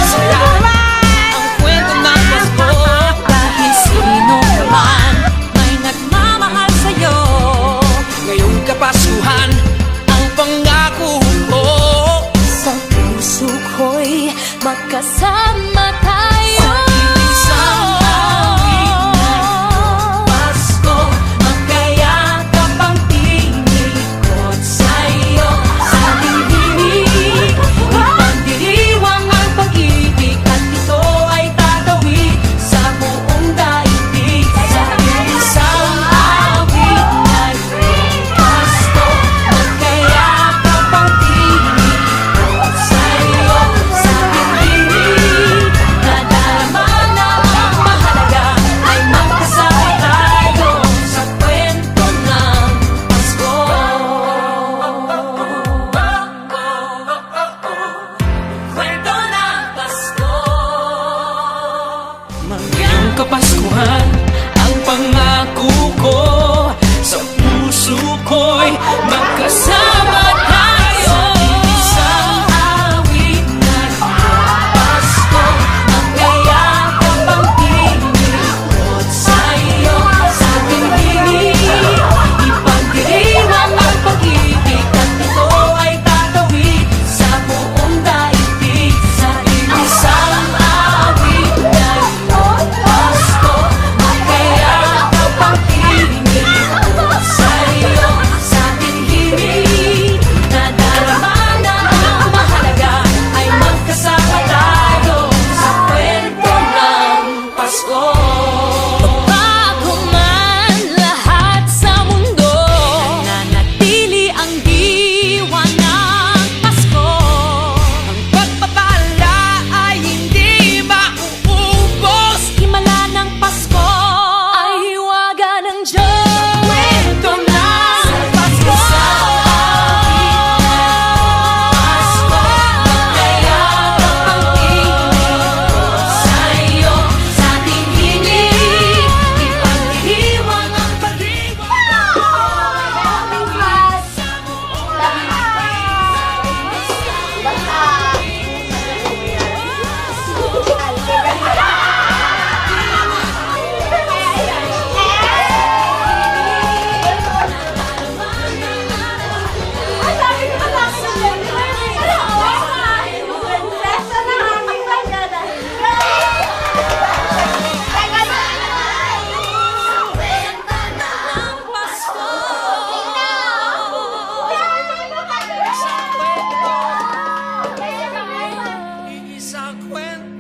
masaya ang kwento ng Pasko. Kahit sino man may nagmamahal sa'yo, ngayong Kapaskuhan ang pangako ko. Sa puso ko'y magkasama tayo. Sa isang awit ng Pasko, magkayakap ang tinikot sa'yo. Sa ating himig, ipagdiriwang ang pag-ibig, at ito ay tatawid sa buong daigdig. Sa isang awit ng Pasko, magkayakap ang tinikot sa'yo. Sa ating himig, nadarama na ang mahalaga ay magkasama tayo sa kwento ng Pasko. Kwento ng Pasko. Ngayong Kapaskuhan ang pangako ko, sa puso ko'y magkasama tayo. Isang awit ng Pasko, magkayakap ang tinikot sa'yo. Sa ating himig, ipagdiriwang ang pag-ibig, at ito ay tatawid sa buong daigdig. Sa isang awit ng Pasko, magkayakap ang tinikot sa'yo. Sa ating himig, nadarama na ang mahalaga ay magkasama tayo sa kwento ng Pasko. Bago man lahat sa mundo, nananatili ang diwa ng Pasko. Ang pagpapala ay hindi mauubos. Himala ng Pasko ay hiwaga ng Diyos. Kwento ng Pasko. Magkayakap ang tinikot sa'yo. Sa ating himig, ipagdiriwang ang pag-ibig. Isang kwento